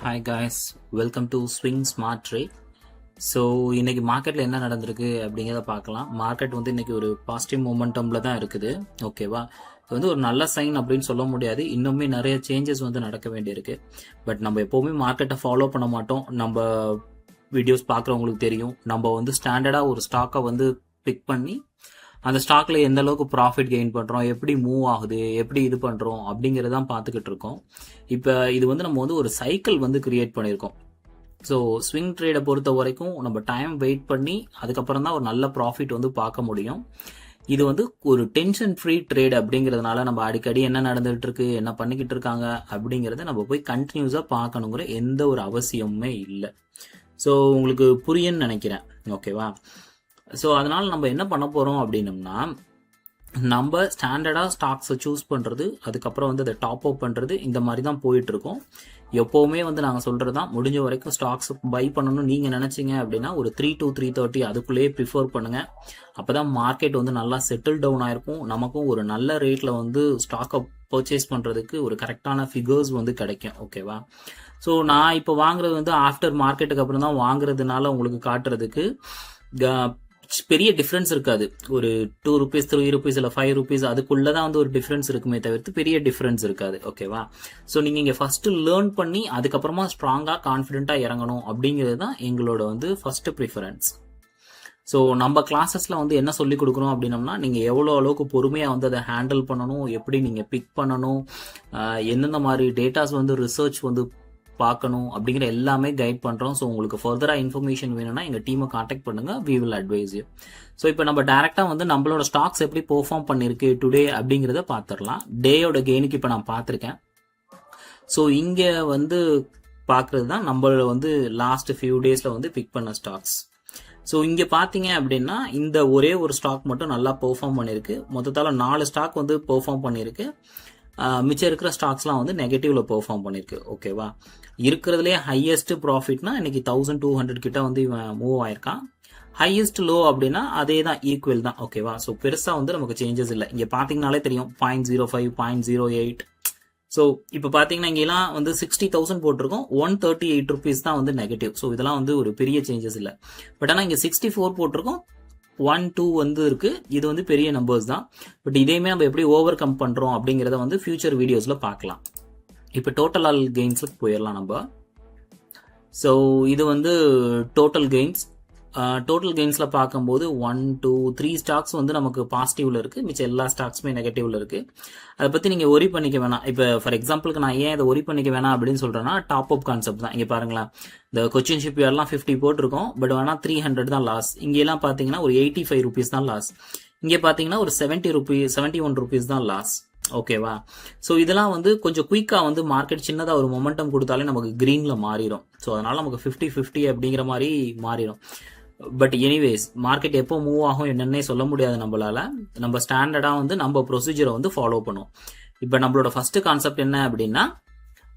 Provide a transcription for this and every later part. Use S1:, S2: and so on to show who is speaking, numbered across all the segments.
S1: Hi guys, welcome to swing smart trade. So இன்னைக்கு மார்க்கெட்டில் என்ன நடந்திருக்கு அப்படிங்கிறத பார்க்கலாம். மார்க்கெட் வந்து இன்னைக்கு ஒரு பாசிட்டிவ் மொமெண்டமில் தான் இருக்குது. ஓகேவா, இது வந்து ஒரு நல்ல சைன் அப்படின்னு சொல்ல முடியாது. இன்னுமே நிறைய சேஞ்சஸ் வந்து நடக்க வேண்டியிருக்கு. பட் நம்ம எப்போவுமே மார்க்கெட்டை ஃபாலோ பண்ண மாட்டோம். நம்ம வீடியோஸ் பார்க்குறவங்களுக்கு தெரியும். நம்ம வந்து ஸ்டாண்டர்டாக ஒரு ஸ்டாக்கை வந்து பிக் பண்ணி அந்த ஸ்டாக்ல எந்த அளவுக்கு ப்ராஃபிட் கெயின் பண்றோம், எப்படி மூவ் ஆகுது, எப்படி இது பண்றோம் அப்படிங்கறதான் பார்த்துக்கிட்டு இருக்கோம். இப்போ இது வந்து நம்ம வந்து ஒரு சைக்கிள் வந்து கிரியேட் பண்ணியிருக்கோம். ஸோ ஸ்விங் ட்ரேடை பொறுத்த வரைக்கும் நம்ம டைம் வெயிட் பண்ணி அதுக்கப்புறம் தான் ஒரு நல்ல ப்ராஃபிட் வந்து பார்க்க முடியும். இது வந்து ஒரு டென்ஷன் ஃப்ரீ ட்ரேட் அப்படிங்கிறதுனால நம்ம அடிக்கடி என்ன நடந்துகிட்டு இருக்கு, என்ன பண்ணிக்கிட்டு இருக்காங்க அப்படிங்கிறத நம்ம போய் கண்டினியூஸாக பார்க்கணுங்கிற எந்த ஒரு அவசியமுமே இல்லை. ஸோ உங்களுக்கு புரியுன்னு நினைக்கிறேன். ஓகேவா, ஸோ அதனால நம்ம என்ன பண்ண போறோம் அப்படின்னம்னா, நம்ம ஸ்டாண்டர்டா ஸ்டாக்ஸை சூஸ் பண்றது, அதுக்கப்புறம் வந்து அதை டாப் அப் பண்றது, இந்த மாதிரி தான் போயிட்டு இருக்கோம். எப்பவுமே வந்து நாங்கள் சொல்றதுதான், முடிஞ்ச வரைக்கும் ஸ்டாக்ஸ் பை பண்ணணும் நீங்க நினைச்சீங்க அப்படின்னா ஒரு 3 to 330 அதுக்குள்ளேயே ப்ரிஃபர் பண்ணுங்க. அப்பதான் மார்க்கெட் வந்து நல்லா செட்டில் டவுன் ஆயிருக்கும். நமக்கும் ஒரு நல்ல ரேட்ல வந்து ஸ்டாக்கை பர்ச்சேஸ் பண்றதுக்கு ஒரு கரெக்டான ஃபிகர்ஸ் வந்து கிடைக்கும். ஓகேவா, ஸோ நான் இப்போ வாங்குறது வந்து ஆஃப்டர் மார்க்கெட்டுக்கு அப்புறம் தான் வாங்குறதுனால உங்களுக்கு காட்டுறதுக்கு பெரிய டிஃபரன்ஸ் இருக்காது. ஒரு 2 rupees 3 rupees இல்லை 5 rupees அதுக்குள்ளதான் வந்து ஒரு டிஃபரன்ஸ் இருக்குமே தவிர்த்து பெரிய டிஃபரன்ஸ் இருக்காது. ஓகேவா, ஸோ நீங்க இங்க ஃபர்ஸ்ட் லேர்ன் பண்ணி அதுக்கப்புறமா ஸ்ட்ராங்கா கான்ஃபிடென்ட்டா இறங்கணும் அப்படிங்கிறது தான் எங்களோட வந்து ஃபர்ஸ்ட் ப்ரிஃபரன்ஸ். ஸோ நம்ம கிளாஸஸ்ல வந்து என்ன சொல்லி கொடுக்குறோம் அப்படின்னம்னா, நீங்க எவ்வளோ அளவுக்கு பொறுமையா வந்து அதை ஹேண்டில் பண்ணணும், எப்படி நீங்க பிக் பண்ணணும், எந்தெந்த மாதிரி டேட்டாஸ் வந்து ரிசர்ச் வந்து பார்க்கணும் அப்படிங்கிற எல்லாமே கைட் பண்றோம். ஸோ உங்களுக்கு ஃபர்தரா இன்ஃபர்மேஷன் வேணும்னா எங்க டீமை கான்டாக்ட் பண்ணுங்க, we will advise you. So இப்போ நம்ம டைரக்டா வந்து நம்மளோட ஸ்டாக்ஸ் எப்படி பெர்ஃபார்ம் பண்ணிருக்கு டுடே அப்படிங்கிறத பார்த்துடலாம். டேயோட கெயினுக்கு இப்போ நான் பார்த்துருக்கேன். ஸோ இங்க வந்து பார்க்கறது தான் நம்ம வந்து லாஸ்ட் ஃபியூ டேஸ்ல வந்து பிக் பண்ண ஸ்டாக்ஸ். ஸோ இங்க பாத்தீங்க அப்படின்னா இந்த ஒரே ஒரு ஸ்டாக் மட்டும் நல்லா பெர்ஃபார்ம் பண்ணிருக்கு. மொத்தத்தால 4 ஸ்டாக் வந்து பெர்ஃபார்ம் பண்ணிருக்கு. மிச்சம் இருக்கிற ஸ்டாக்ஸ்லாம் வந்து நெகட்டிவ்ல பெர்ஃபார்ம் பண்ணிருக்கு. ஓகேவா, இருக்கிறதுலே ஹையஸ்ட் ப்ராஃபிட்னா இன்னைக்கு 1200 கிட்ட வந்து இவன் மூவ் ஆயிருக்கான். ஹையஸ்ட் லோ அப்படின்னா அதே தான், ஈக்குவல் தான். ஓகேவா, ஸோ பெருசா வந்து நமக்கு சேஞ்சஸ் இல்லை. இங்க பாத்தீங்கன்னாலே தெரியும் 0.05 0.08. ஸோ இப்போ பாத்தீங்கன்னா இங்கெல்லாம் வந்து 60,000 போட்டிருக்கோம், 138 rupees தான் வந்து நெகட்டிவ். ஸோ இதெல்லாம் வந்து ஒரு பெரிய சேஞ்சஸ் இல்லை. பட் ஆனால் இங்க 64 போட்டிருக்கோம், 1 2 வந்து இருக்கு. இது வந்து பெரிய நம்பர்ஸ் தான். பட் இதையுமே நம்ம எப்படி ஓவர் கம் பண்றோம் அப்படிங்கறத வந்து ஃபியூச்சர் வீடியோஸ்ல பார்க்கலாம். இப்போ டோட்டல் ஆல் கெயின்ஸ்க்கு போயிடலாம் நம்ம. ஸோ இது வந்து டோட்டல் கெயின்ஸ். டோட்டல் கெயின்ஸ்ல பார்க்கும்போது 1 2 3 ஸ்டாக்ஸ் வந்து நமக்கு பாசிட்டிவ்ல இருக்கு, மிச்சம் எல்லா ஸ்டாக்ஸுமே நெகட்டிவ்ல இருக்கு. அதை பத்தி நீங்க ஒரி பண்ணிக்க வேணாம். இப்போ ஃபார் எக்ஸாம்பிளுக்கு நான் ஏன் இதை ஒரி பண்ணிக்க வேணாம் அப்படின்னு சொல்றேன்னா, டாப் அப் கான்செப்ட் தான். இங்க பாருங்களேன், இந்த கொச்சின் ஷிப் யார்ட்லாம் 50 போட்டிருக்கோம், பட் வேணா 300 தான் லாஸ். இங்க எல்லாம் பாத்தீங்கன்னா ஒரு 85 rupees தான் லாஸ். இங்க பாத்தீங்கன்னா ஒரு 71 rupees தான் லாஸ். ஓகேவா, ஸோ இதெல்லாம் வந்து கொஞ்சம் குயிக்கா வந்து மார்க்கெட் சின்னதா ஒரு மொமெண்டம் கொடுத்தாலே நமக்கு கிரீன்ல மாறிடும். ஸோ அதனால நமக்கு 50-50 அப்படிங்கிற மாதிரி மாறிடும். பட் எனிவேஸ் மார்க்கெட் எப்போ மூவ் ஆகும் என்னன்னே சொல்ல முடியாது நம்மளால. நம்ம ஸ்டாண்டர்டா வந்து நம்ம ப்ரொசீஜரை வந்து ஃபாலோ பண்ணுவோம். இப்போ நம்மளோட ஃபர்ஸ்ட் கான்செப்ட் என்ன அப்படின்னா,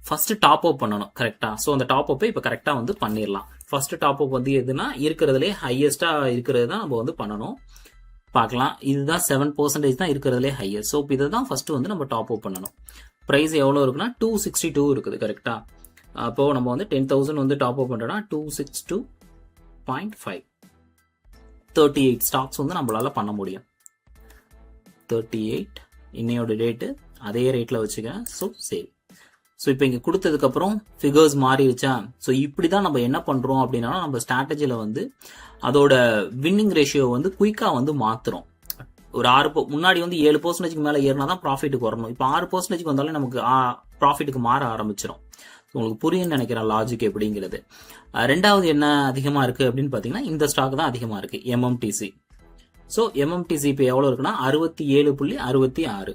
S1: ஃபர்ஸ்ட் டாப் அப் பண்ணணும் கரெக்டா. ஸோ அந்த டாப் அப்பை இப்போ கரெக்டா வந்து பண்ணிடலாம். ஃபர்ஸ்ட் டாப் அப் வந்து எதுனா இருக்கிறதுலே ஹையஸ்டா இருக்கிறது தான் நம்ம வந்து பண்ணணும். பார்க்கலாம், இதுதான் 7% தான் இருக்கிறதுலே ஹையஸ்ட். ஸோ இதை தான் ஃபர்ஸ்ட் வந்து நம்ம டாப் அப் பண்ணணும். ப்ரைஸ் எவ்வளோ இருக்குன்னா 262 இருக்குது கரெக்டா. அப்போ நம்ம வந்து 10,000 வந்து டாப் அப் பண்றோம்னா 262.5 38 ஸ்டாக்ஸ் வந்து நம்மளால பண்ண முடியும். 38 இன்னையோட டேட்டு அதே ரேட்ல வச்சுக்கிறேன். So save. ஸோ இப்போ இங்க கொடுத்ததுக்கு அப்புறம் ஃபிகர்ஸ் மாறிடுச்சா. ஸோ இப்படிதான் நம்ம என்ன பண்றோம் அப்படின்னா, நம்ம ஸ்ட்ராட்டஜில வந்து அதோட வின்னிங் ரேஷியோ வந்து குயிக்கா வந்து மாத்துறோம். ஒரு 6 முன்னாடி வந்து 7% மேல ஏறினா தான் ப்ராஃபிட்டுக்கு வரணும். இப்போ 6% வந்தாலே நமக்கு ப்ராஃபிட்டுக்கு மாற ஆரம்பிச்சிடும். உங்களுக்கு புரியும்னு நினைக்கிறேன் லாஜிக் எப்படிங்கிறது. ரெண்டாவது என்ன அதிகமா இருக்கு அப்படின்னு பாத்தீங்கன்னா, இந்த ஸ்டாக் தான் அதிகமா இருக்கு, எம்எம்டிசி. ஸோ எம்எம்டிசி இப்போ எவ்வளவு இருக்குன்னா 67.66.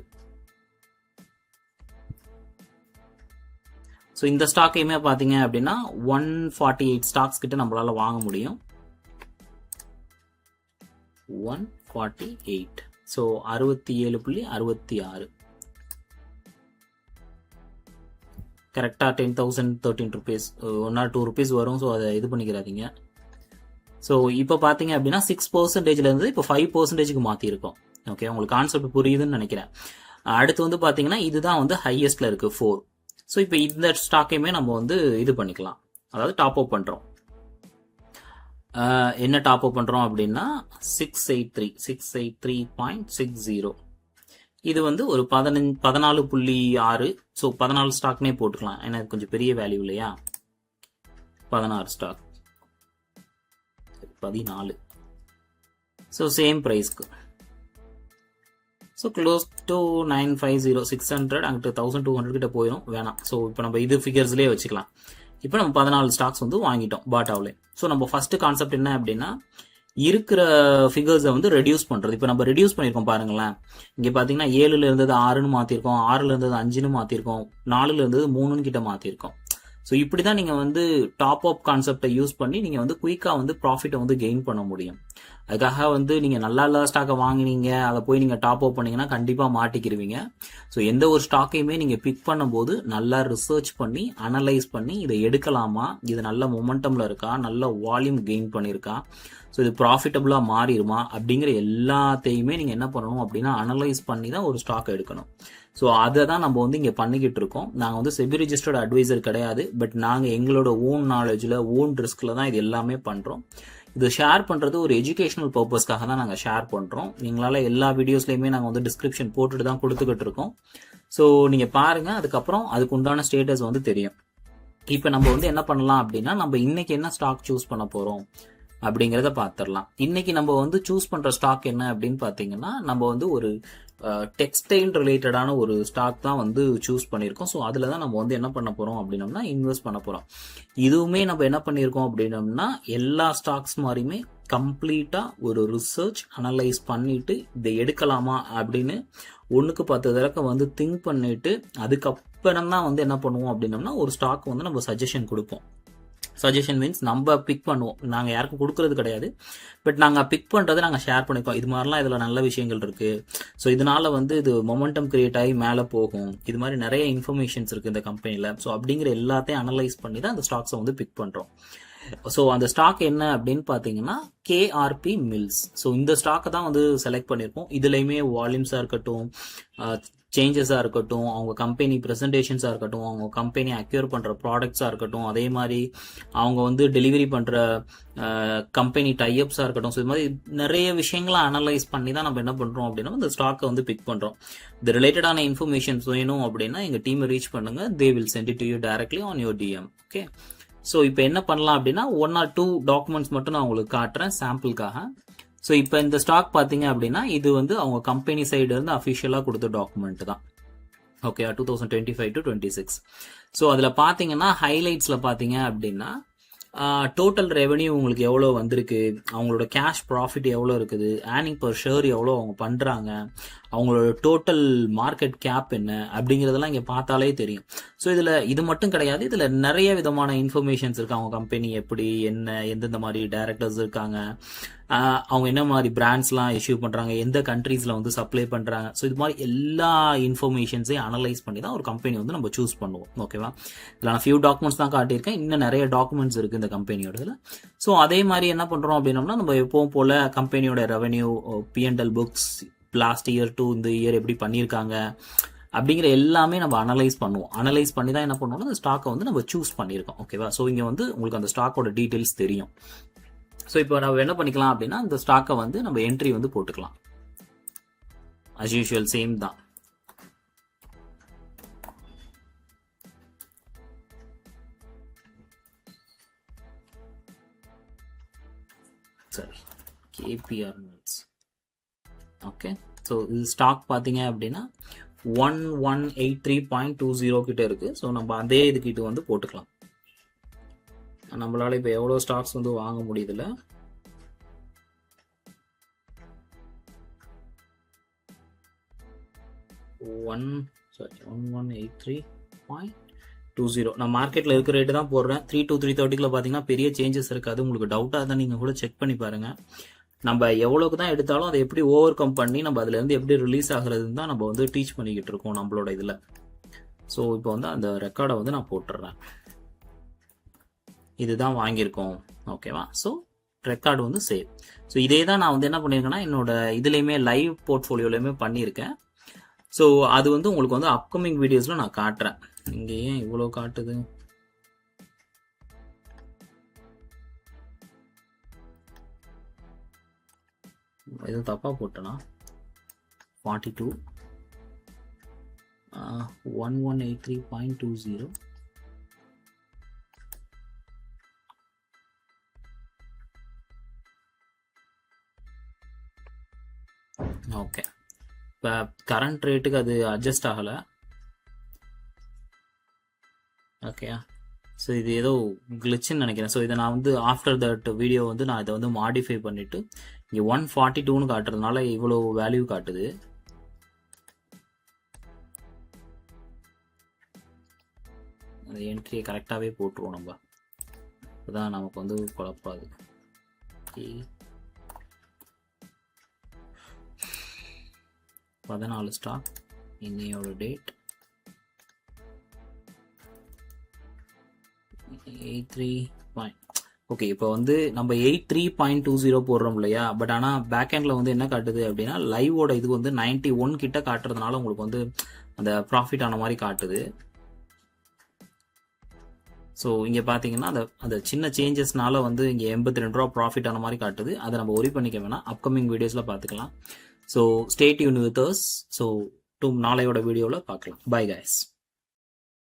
S1: ஸோ இந்த ஸ்டாக்கையுமே பாத்தீங்க அப்படின்னா 148 ஸ்டாக்ஸ் கிட்ட நம்மளால வாங்க முடியும். 148. ஸோ 67.66 கரெக்டா 10,000 13 rupees 1 or 2 rupees வரும். ஸோ அதை இது பண்ணிக்கிறாதீங்க. ஸோ இப்போ பாத்தீங்க அப்படின்னா 6%ல இருந்து இப்போ 5%க்கு மாத்தி இருக்கோம். ஓகே, உங்களுக்கு கான்செப்ட் புரியுதுன்னு நினைக்கிறேன். அடுத்து வந்து பாத்தீங்கன்னா இதுதான் வந்து ஹையஸ்ட்ல இருக்கு 4. ஸோ இப்போ இந்த ஸ்டாக்கையுமே நம்ம வந்து இது பண்ணிக்கலாம், அதாவது டாப் அப் பண்ணுறோம். என்ன டாப் அப் பண்ணுறோம் அப்படின்னா 683.60. இது வந்து ஒரு 14.6. ஸோ 14 ஸ்டாக்னே போட்டுக்கலாம், ஏன்னா இது கொஞ்சம் பெரிய வேல்யூ இல்லையா. 16 ஸ்டாக் 14. ஸோ சேம் ப்ரைஸ்க்கு. ஸோ க்ளோஸ் டு 950, 600 அங்கிட்டு 1200 கிட்ட போயிடும், வேணாம். ஸோ இப்போ நம்ம இது ஃபிகர்ஸ்லேயே வச்சுக்கலாம். இப்போ நம்ம 14 ஸ்டாக்ஸ் வந்து வாங்கிட்டோம் பாட்டாவில். ஸோ நம்ம ஃபர்ஸ்ட் கான்செப்ட் என்ன அப்படின்னா, இருக்கிற ஃபிகர்ஸை வந்து ரெடியூஸ் பண்ணுறது. இப்போ நம்ம ரெடியூஸ் பண்ணியிருக்கோம் பாருங்களேன். இங்கே பார்த்தீங்கன்னா 7ல் இருந்தது 6ன்னு மாற்றிருக்கோம், 6ல் இருந்தது 5ன்னு மாற்றிருக்கோம், 4ல் இருந்தது 3ன்னு கிட்ட மாற்றிருக்கோம். ஸோ இப்படி தான் நீங்கள் வந்து டாப் அப் கான்செப்டை யூஸ் பண்ணி நீங்கள் வந்து குயிக்காக வந்து ப்ராஃபிட்டை வந்து கெயின் பண்ண முடியும். அதுக்காக வந்து நீங்கள் நல்லா இல்லாத ஸ்டாக்கை வாங்கினீங்க, அதை போய் நீங்கள் டாப் அப் பண்ணீங்கன்னா கண்டிப்பாக மாட்டிக்கிருவீங்க. ஸோ எந்த ஒரு ஸ்டாக்கையுமே நீங்கள் பிக் பண்ணும்போது நல்லா ரிசர்ச் பண்ணி அனலைஸ் பண்ணி இதை எடுக்கலாமா, இது நல்ல மொமெண்டமில் இருக்கா, நல்ல வால்யூம் கெயின் பண்ணியிருக்கா, ஸோ இது ப்ராஃபிட்டபுளாக மாறிடுமா அப்படிங்கிற எல்லாத்தையுமே நீங்கள் என்ன பண்ணணும் அப்படின்னா அனலைஸ் பண்ணி தான் ஒரு ஸ்டாக் எடுக்கணும். ஸோ அதை தான் நம்ம வந்து இங்கே பண்ணிக்கிட்டு இருக்கோம். நாங்கள் வந்து செபி ரிஜிஸ்டர்ட் அட்வைசர் கிடையாது, பட் நாங்கள் எங்களோட ஓன் நாலேஜில் ஓன் ரிஸ்கில் தான் இது எல்லாமே பண்ணுறோம். இது ஷேர் பண்ணுறது ஒரு எஜுகேஷனல் பர்பஸ்க்காக தான் நாங்கள் ஷேர் பண்ணுறோம். எங்களால் எல்லா வீடியோஸ்லையுமே நாங்கள் வந்து டிஸ்கிரிப்ஷன் போட்டுட்டு தான் கொடுத்துக்கிட்டு இருக்கோம். ஸோ நீங்கள் பாருங்கள், அதுக்கப்புறம் அதுக்கு உண்டான ஸ்டேட்டஸ் வந்து தெரியும். இப்போ நம்ம வந்து என்ன பண்ணலாம் அப்படின்னா, நம்ம இன்னைக்கு என்ன ஸ்டாக் சூஸ் பண்ண போகிறோம் அப்படிங்கிறத பார்த்துடலாம். இன்னைக்கு நம்ம வந்து சூஸ் பண்ணுற ஸ்டாக் என்ன அப்படின்னு பார்த்தீங்கன்னா, நம்ம வந்து ஒரு டெக்ஸ்டைல் ரிலேட்டடான ஒரு ஸ்டாக் தான் வந்து சூஸ் பண்ணியிருக்கோம். ஸோ அதில் தான் நம்ம வந்து என்ன பண்ண போகிறோம் அப்படின்னம்னா இன்வெஸ்ட் பண்ண போகிறோம். இதுவுமே நம்ம என்ன பண்ணியிருக்கோம் அப்படின்னம்னா, எல்லா ஸ்டாக்ஸ் மாதிரியுமே கம்ப்ளீட்டாக ஒரு ரிசர்ச் அனலைஸ் பண்ணிட்டு இதை எடுக்கலாமா அப்படின்னு 1க்கு 10 தடவை வந்து திங்க் பண்ணிட்டு அதுக்கப்புறம் தான் வந்து என்ன பண்ணுவோம் அப்படின்னம்னா ஒரு ஸ்டாக் வந்து நம்ம சஜஷன் கொடுப்போம். சஜஷன் மீன்ஸ் நம்ம பிக் பண்ணுவோம், நாங்கள் யாருக்கும் கொடுக்கறது கிடையாது, பட் நாங்கள் பிக் பண்ணுறதை நாங்கள் ஷேர் பண்ணிப்போம். இது மாதிரிலாம் இதில் நல்ல விஷயங்கள் இருக்குது, ஸோ இதனால வந்து இது மொமெண்டம் கிரியேட் ஆகி மேலே போகும், இது மாதிரி நிறைய இன்ஃபர்மேஷன்ஸ் இருக்குது இந்த கம்பெனியில். ஸோ அப்படிங்கிற எல்லாத்தையும் அனலைஸ் பண்ணி தான் அந்த ஸ்டாக்ஸை வந்து பிக் பண்ணுறோம். ஸோ அந்த ஸ்டாக் என்ன அப்படின்னு பார்த்தீங்கன்னா கேஆர்பி மில்ஸ். ஸோ இந்த ஸ்டாக்கை தான் வந்து செலக்ட் பண்ணியிருக்கோம். இதுலையுமே வால்யூம்ஸாக இருக்கட்டும், சேஞ்சஸாக இருக்கட்டும், அவங்க கம்பெனி ப்ரெசன்டேஷன்ஸாக இருக்கட்டும், அவங்க கம்பெனி அக்யூர் பண்ணுற ப்ராடக்ட்ஸாக இருக்கட்டும், அதே மாதிரி அவங்க வந்து டெலிவரி பண்ணுற கம்பெனி டைஅப்ஸாக இருக்கட்டும், ஸோ இது மாதிரி நிறைய விஷயங்களை அனலைஸ் பண்ணி தான் நம்ம என்ன பண்ணுறோம் அப்படின்னா இந்த ஸ்டாக்கை வந்து பிக் பண்ணுறோம். இது ரிலேட்டடான இன்ஃபர்மேஷன்ஸ் வேணும் அப்படின்னா எங்கள் டீமை ரீச் பண்ணுங்கள், they will send it to you directly on your DM. Okay, so இப்போ என்ன பண்ணலாம் அப்படின்னா 1 or 2 டாக்குமெண்ட்ஸ் மட்டும் நான் உங்களுக்கு காட்டுறேன் சாம்பிளுக்காக. ஸோ இப்போ இந்த ஸ்டாக் பார்த்தீங்க அப்படின்னா இது வந்து அவங்க கம்பெனி சைடு இருந்து அஃபிஷியலாக கொடுத்த டாக்குமெண்ட் தான். Okay, 2025 to 26. ஸோ அதில் பார்த்தீங்கன்னா ஹைலைட்ஸில் பார்த்தீங்க அப்படின்னா டோட்டல் ரெவென்யூ உங்களுக்கு எவ்வளோ வந்திருக்கு, அவங்களோட கேஷ் ப்ராஃபிட் எவ்வளோ இருக்குது, ஏர்னிங் பர் ஷேர் எவ்வளோ அவங்க பண்ணுறாங்க, அவங்களோட டோட்டல் மார்க்கெட் கேப் என்ன அப்படிங்கிறதெல்லாம் இங்கே பார்த்தாலே தெரியும். ஸோ இதில் இது மட்டும் கிடையாது, இதில் நிறைய விதமான இன்ஃபர்மேஷன்ஸ் இருக்குது. அவங்க கம்பெனி எப்படி, என்ன, எந்தெந்த மாதிரி டைரக்டர்ஸ் இருக்காங்க, அவங்க என்ன மாதிரி பிராண்ட்ஸ்லாம் இஷ்யூ பண்ணுறாங்க, எந்த கண்ட்ரீஸில் வந்து சப்ளை பண்ணுறாங்க, ஸோ இது மாதிரி எல்லா இன்ஃபர்மேஷன்ஸையும் அனலைஸ் பண்ணி தான் ஒரு கம்பெனி வந்து நம்ம சூஸ் பண்ணுவோம். ஓகேவா, இதில் நான் ஃபியூ டாக்குமெண்ட்ஸ் தான் காட்டியிருக்கேன், இன்னும் நிறைய டாக்குமெண்ட்ஸ் இருக்குது இந்த கம்பெனியோட. ஸோ அதே மாதிரி என்ன பண்ணுறோம் அப்படின்னோம்னா நம்ம எப்பவும் போல் கம்பெனியோட revenue, P&L books, last year to இந்த இயர் எப்படி பண்ணியிருக்காங்க அப்படிங்கிற எல்லாமே நம்ம அனலைஸ் பண்ணுவோம். அனலைஸ் பண்ணி தான் என்ன பண்ணுவோம்னா அந்த ஸ்டாக்கை வந்து நம்ம சூஸ் பண்ணியிருக்கோம். ஓகேவா, ஸோ இங்கே வந்து உங்களுக்கு அந்த ஸ்டாக்கோட டீட்டெயில்ஸ் தெரியும். ஸோ இப்போ நம்ம என்ன பண்ணிக்கலாம் அப்படின்னா இந்த ஸ்டாக்கை வந்து நம்ம என்ட்ரி வந்து போட்டுக்கலாம். அஸ் யூஷுவல் சேம் தான். சரி, கேபிஆர் மில்ஸ். ஓகே, ஸோ இது ஸ்டாக் பார்த்தீங்க அப்படின்னா 1183.20 கிட்ட இருக்கு. ஸோ நம்ம அதே இதுக்கிட்ட வந்து போட்டுக்கலாம். நம்மளால இப்போ எவ்வளோ ஸ்டாக்ஸ் வந்து வாங்க முடியுதுல்ல, ஒன் 1183.20. நான் மார்க்கெட்டில் இருக்கிற ரேட்டு தான் போடுறேன். 3 to 330 பார்த்தீங்கன்னா பெரிய சேஞ்சஸ் இருக்காது. உங்களுக்கு டவுட்டாக தான் நீங்கள் கூட செக் பண்ணி பாருங்கள். நம்ம எவ்வளோக்கு தான் எடுத்தாலும் அதை எப்படி ஓவர் கம் பண்ணி நம்ம அதுலேருந்து எப்படி ரிலீஸ் ஆகுறதுன்னு தான் நம்ம வந்து டீச் பண்ணிக்கிட்டு இருக்கோம் நம்மளோட இதில். ஸோ இப்போ வந்து அந்த ரெக்கார்டை வந்து நான் போட்டுடுறேன். இதுதான் வாங்கியிருக்கோம். ஓகேவா, ஸோ ரெக்கார்டு வந்து சேவ். ஸோ இதே தான் நான் வந்து என்ன பண்ணியிருக்கேன்னா என்னோட இதுலேயுமே லைவ் போர்ட்ஃபோலியோலையுமே பண்ணியிருக்கேன். ஸோ அது வந்து உங்களுக்கு வந்து அப்கமிங் வீடியோஸில் நான் காட்டுறேன். இங்கே ஏன் இவ்வளோ காட்டுது? எதுவும் தப்பாக போட்டேனா? 42 1183.20. ஓகே, இப்போ கரண்ட் ரேட்டுக்கு அது அட்ஜஸ்ட் ஆகலை. ஓகேயா, ஸோ இது ஏதோ கிளிச்சுன்னு நினைக்கிறேன். ஸோ இதை நான் வந்து ஆஃப்டர் தட் வீடியோ வந்து நான் இதை வந்து மாடிஃபை பண்ணிவிட்டு இங்கே 142ன்னு காட்டுறதுனால இவ்வளோ வேல்யூ காட்டுது. அந்த என்ட்ரியை கரெக்டாகவே போட்டுருவோம் நம்ம, அதுதான் நமக்கு வந்து குழப்பாது. ஓகே, 14 ஸ்டாக், இன்னையோட டேட் 83. ஓகே, இப்போ வந்து நம்ம 83.20 போடுறோம் இல்லையா, பட் ஆனால் பேக் எண்டில் வந்து என்ன காட்டுது அப்படின்னா லைவோட இது வந்து 91 கிட்ட காட்டுறதுனால உங்களுக்கு வந்து அந்த ப்ராஃபிட் ஆன மாதிரி காட்டுது. ஸோ இங்கே பார்த்தீங்கன்னா அந்த சின்ன சேஞ்சஸ்னால வந்து இங்கே 82 ரூபா ப்ராஃபிட் ஆன மாதிரி காட்டுது. அதை நம்ம ஒரி பண்ணிக்க வேணாம், அப்கமிங் வீடியோஸில் பார்த்துக்கலாம். So stay tuned with us. So நாளையோட வீடியோவில் பார்க்கலாம். Bye guys.